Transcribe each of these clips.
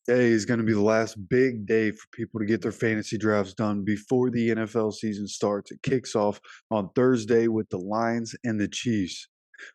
Day is going to be the last big day for people to get their fantasy drafts done before the NFL season starts. It kicks off on Thursday with the Lions and the Chiefs.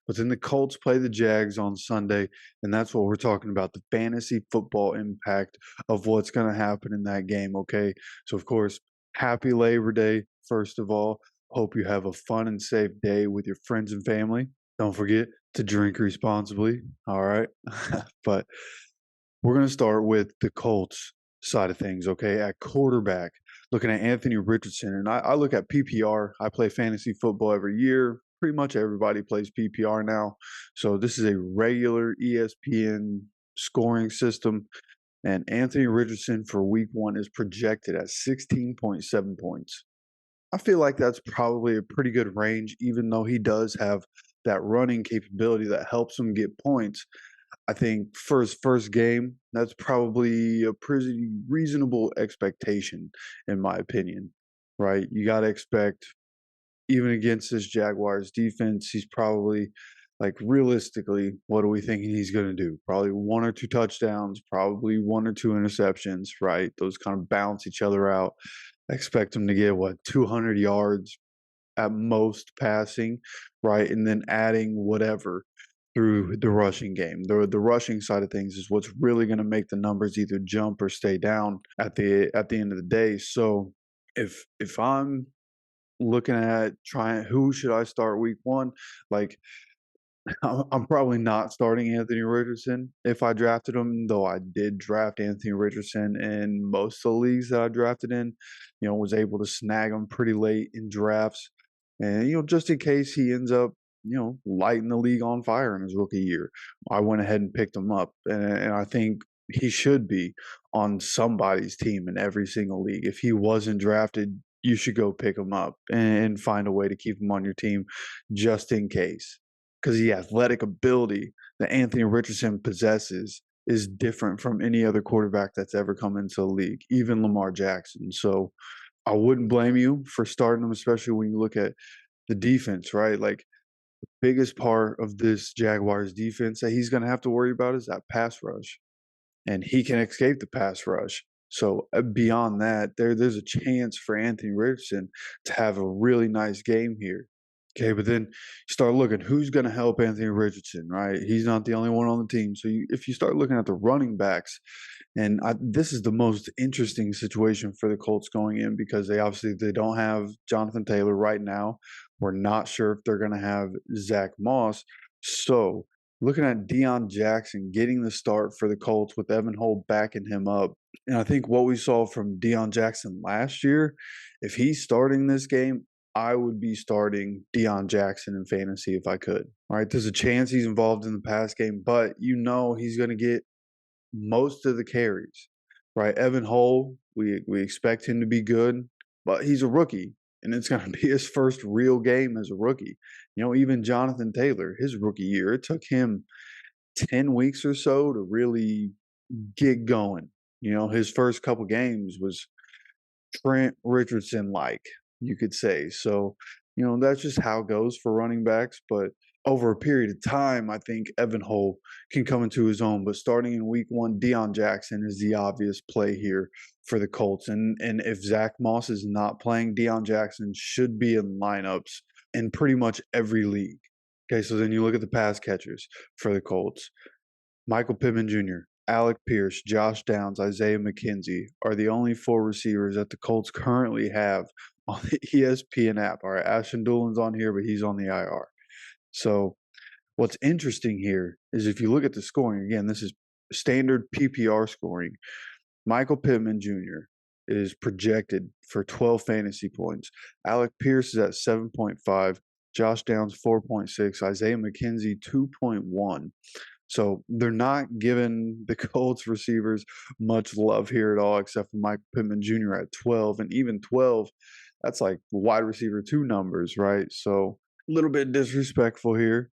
But then the Colts play the Jags on Sunday, and that's what we're talking about, the fantasy football impact of what's going to happen in that game, okay? So, of course, happy Labor Day, first of all. Hope you have a fun and safe day with your friends and family. Don't forget to drink responsibly, all right? But we're going to start with the Colts side of things, okay? At quarterback, looking at Anthony Richardson. And I look at PPR. I play fantasy football every year. Pretty much everybody plays PPR now. So this is a regular ESPN scoring system. And Anthony Richardson for week one is projected at 16.7 points. I feel like that's probably a pretty good range, even though he does have that running capability that helps him get points. I think for his first game, that's probably a pretty reasonable expectation, in my opinion, right? You got to expect, even against this Jaguars defense, he's probably like realistically, what are we thinking he's going to do? Probably one or two touchdowns, probably one or two interceptions, right? Those kind of balance each other out. I expect him to get 200 yards at most passing, right? And then adding whatever through the rushing game. The rushing side of things is what's really going to make the numbers either jump or stay down at the end of the day. So if I'm looking at trying who should I start week one, like I'm probably not starting Anthony Richardson if I drafted him, though I did draft Anthony Richardson in most of the leagues that I drafted in. Was able to snag him pretty late in drafts. And, just in case he ends up, lighting the league on fire in his rookie year, I went ahead and picked him up. And I think he should be on somebody's team in every single league. If he wasn't drafted, you should go pick him up and find a way to keep him on your team just in case, because the athletic ability that Anthony Richardson possesses is different from any other quarterback that's ever come into the league, even Lamar Jackson. So I wouldn't blame you for starting him, especially when you look at the defense, right? Like, the biggest part of this Jaguars defense that he's going to have to worry about is that pass rush, and he can escape the pass rush. So beyond that, there's a chance for Anthony Richardson to have a really nice game here. Okay, but then you start looking who's going to help Anthony Richardson, right? He's not the only one on the team. So if you start looking at the running backs, and this is the most interesting situation for the Colts going in, because they don't have Jonathan Taylor right now. We're not sure if they're going to have Zach Moss. So looking at Deion Jackson getting the start for the Colts with Evan Hull backing him up. And I think what we saw from Deion Jackson last year, if he's starting this game, I would be starting Deion Jackson in fantasy if I could. All right, there's a chance he's involved in the pass game, but he's going to get most of the carries, right? Evan Hull, we expect him to be good, but he's a rookie, and it's going to be his first real game as a rookie. Even Jonathan Taylor, his rookie year, it took him 10 weeks or so to really get going. His first couple games was Trent Richardson like, you could say. So, that's just how it goes for running backs. But over a period of time, I think Evan Hull can come into his own. But starting in week one, Deion Jackson is the obvious play here for the Colts. And if Zach Moss is not playing, Deion Jackson should be in lineups in pretty much every league. Okay, so then you look at the pass catchers for the Colts. Michael Pittman Jr., Alec Pierce, Josh Downs, Isaiah McKenzie are the only four receivers that the Colts currently have on the ESPN app. All right, Ashton Dullin's on here, but he's on the IR. So what's interesting here is if you look at the scoring, again, this is standard PPR scoring. Michael Pittman Jr. is projected for 12 fantasy points. Alec Pierce is at 7.5. Josh Downs 4.6. Isaiah McKenzie 2.1. So they're not giving the Colts receivers much love here at all, except for Michael Pittman Jr. at 12. And even 12, that's like wide receiver two numbers, right? So a little bit disrespectful here.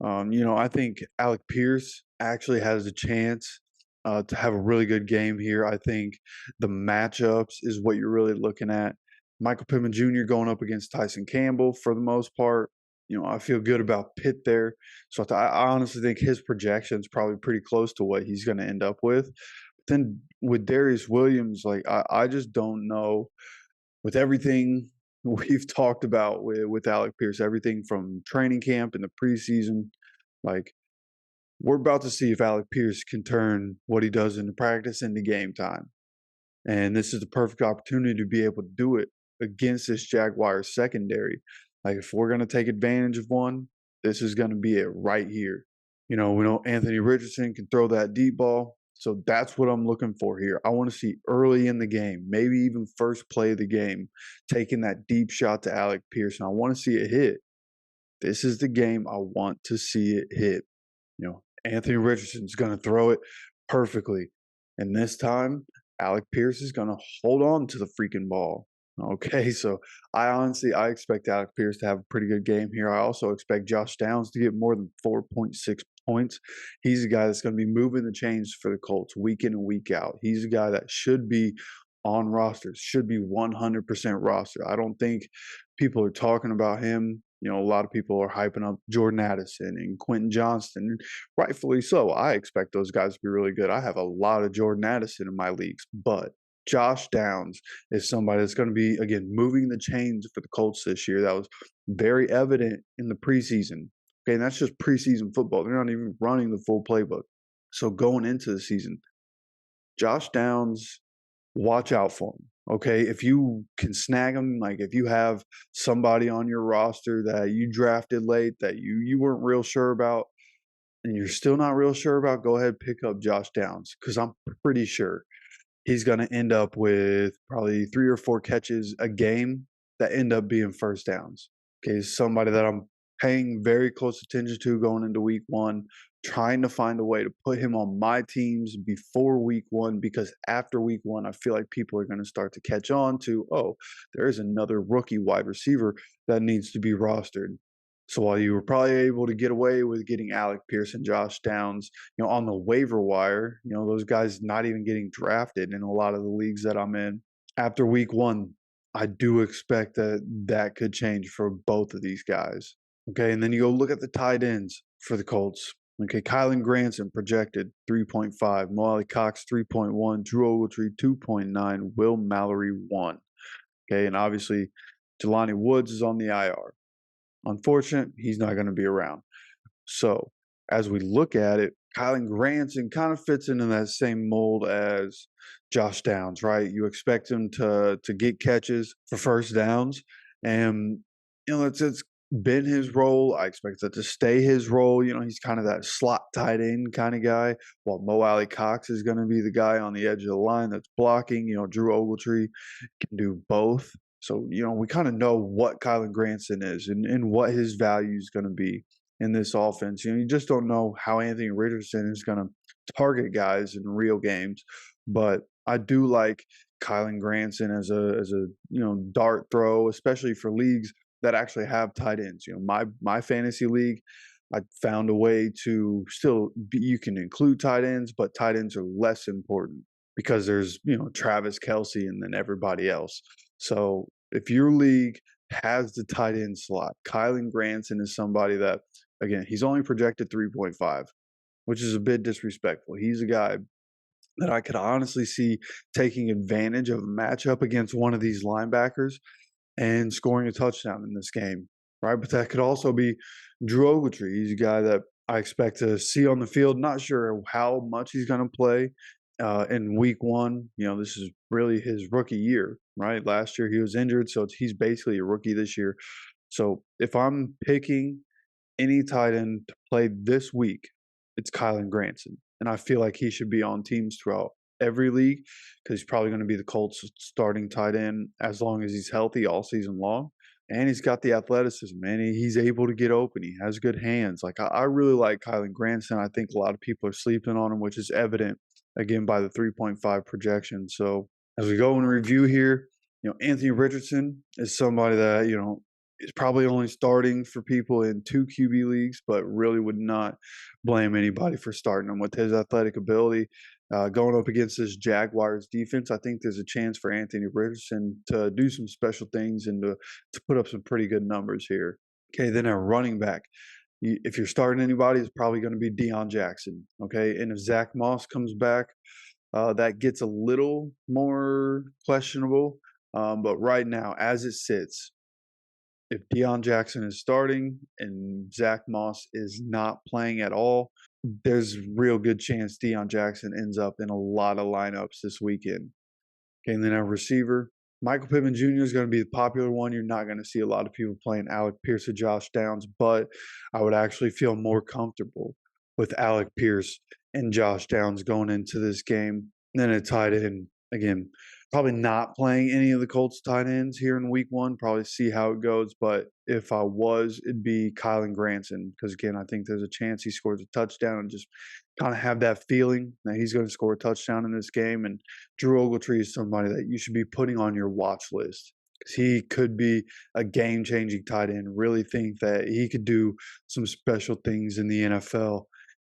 I think Alec Pierce actually has a chance to have a really good game here. I think the matchups is what you're really looking at. Michael Pittman Jr. going up against Tyson Campbell for the most part. I feel good about Pitt there. So I honestly think his projection is probably pretty close to what he's going to end up with. then with Darius Williams, like I just don't know with everything we've talked about with Alec Pierce, everything from training camp and the preseason, like we're about to see if Alec Pierce can turn what he does in the practice into game time. And this is the perfect opportunity to be able to do it against this Jaguars secondary. Like if we're going to take advantage of one, this is going to be it right here. We know Anthony Richardson can throw that deep ball. So that's what I'm looking for here. I want to see early in the game, maybe even first play of the game, taking that deep shot to Alec Pierce. And I want to see it hit. This is the game I want to see it hit. Anthony Richardson's going to throw it perfectly. And this time, Alec Pierce is going to hold on to the freaking ball. Okay, so I expect Alec Pierce to have a pretty good game here. I also expect Josh Downs to get more than 4.6 points. He's a guy that's going to be moving the chains for the Colts week in and week out. He's a guy that should be on rosters, should be 100% roster. I don't think people are talking about him. A lot of people are hyping up Jordan Addison and Quentin Johnston, and rightfully so. I expect those guys to be really good. I have a lot of Jordan Addison in my leagues, but Josh Downs is somebody that's going to be, again, moving the chains for the Colts this year. That was very evident in the preseason. Okay, and that's just preseason football. They're not even running the full playbook. So going into the season, Josh Downs, watch out for him. Okay, if you can snag him, like if you have somebody on your roster that you drafted late that you weren't real sure about, and you're still not real sure about, go ahead pick up Josh Downs because I'm pretty sure he's going to end up with probably 3 or 4 catches a game that end up being first downs. Okay, somebody that I'm paying very close attention to going into week 1, trying to find a way to put him on my teams before week 1, because after week 1, I feel like people are going to start to catch on to, oh, there is another rookie wide receiver that needs to be rostered. So while you were probably able to get away with getting Alec Pierce and Josh Downs, on the waiver wire, those guys not even getting drafted in a lot of the leagues that I'm in, after week 1, I do expect that could change for both of these guys. Okay, and then you go look at the tight ends for the Colts. Okay, Kylen Granson projected 3.5, Mo Alie-Cox 3.1, Drew Ogletree 2.9, Will Mallory 1. Okay, and obviously Jelani Woods is on the IR. Unfortunate, he's not going to be around. So as we look at it, Kylen Granson kind of fits into that same mold as Josh Downs, right? You expect him to get catches for first downs, and it's been his role. I expect that to stay his role. He's kind of that slot tight end kind of guy, while Mo Alie-Cox is going to be the guy on the edge of the line that's blocking. Drew Ogletree can do both. So, we kind of know what Kylen Granson is and what his value is going to be in this offense. You just don't know how Anthony Richardson is going to target guys in real games. But I do like Kylen Granson as a dart throw, especially for leagues that actually have tight ends. My fantasy league, I found a way to you can include tight ends, but tight ends are less important because there's Travis Kelce and then everybody else. So if your league has the tight end slot, Kylen Granson is somebody that, again, he's only projected 3.5, which is a bit disrespectful. He's a guy that I could honestly see taking advantage of a matchup against one of these linebackers and scoring a touchdown in this game, right? But that could also be Drew Ogletree. He's a guy that I expect to see on the field. Not sure how much he's going to play in week 1. This is really his rookie year, right? Last year he was injured, so he's basically a rookie this year. So if I'm picking any tight end to play this week, it's Kylen Granson. And I feel like he should be on teams throughout every league because he's probably going to be the Colts starting tight end as long as he's healthy all season long. And he's got the athleticism, man. He's able to get open. He has good hands. Like, I really like Kylen Granson. I think a lot of people are sleeping on him, which is evident, again, by the 3.5 projection. So as we go and review here, Anthony Richardson is somebody that, is probably only starting for people in 2 QB leagues, but really would not blame anybody for starting him with his athletic ability. Going up against this Jaguars defense, I think there's a chance for Anthony Richardson to do some special things and to put up some pretty good numbers here. Okay, then at running back, if you're starting anybody, it's probably going to be Deion Jackson. Okay, and if Zach Moss comes back, that gets a little more questionable. But right now, as it sits, if Deion Jackson is starting and Zach Moss is not playing at all, there's real good chance Deion Jackson ends up in a lot of lineups this weekend. Okay, and then our receiver, Michael Pittman Jr. is going to be the popular one. You're not going to see a lot of people playing Alec Pierce or Josh Downs, but I would actually feel more comfortable with Alec Pierce and Josh Downs going into this game than a tight end. Again, probably not playing any of the Colts tight ends here in week one, probably see how it goes. But if I was, it'd be Kylen Granson because, again, I think there's a chance he scores a touchdown and just kind of have that feeling that he's going to score a touchdown in this game. And Drew Ogletree is somebody that you should be putting on your watch list because he could be a game-changing tight end. Really think that he could do some special things in the NFL.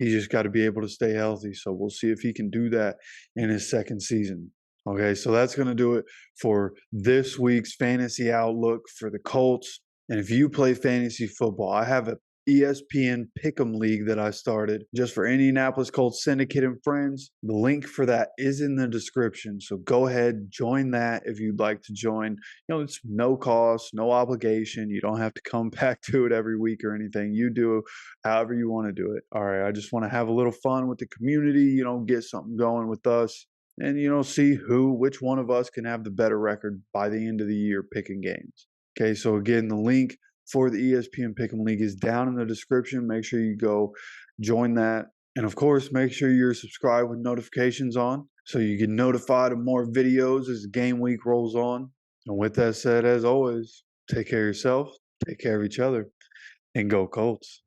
He just got to be able to stay healthy. So we'll see if he can do that in his second season. Okay, so that's going to do it for this week's fantasy outlook for the Colts. And if you play fantasy football, I have a ESPN Pick'em League that I started just for Indianapolis Colts Syndicate and friends. The link for that is in the description. So go ahead, join that if you'd like to join. It's no cost, no obligation. You don't have to come back to it every week or anything. You do however you want to do it. All right, I just want to have a little fun with the community, get something going with us. And, see which one of us can have the better record by the end of the year picking games. Okay, so again, the link for the ESPN Pick'em League is down in the description. Make sure you go join that. And of course, make sure you're subscribed with notifications on so you get notified of more videos as the game week rolls on. And with that said, as always, take care of yourself, take care of each other, and go Colts.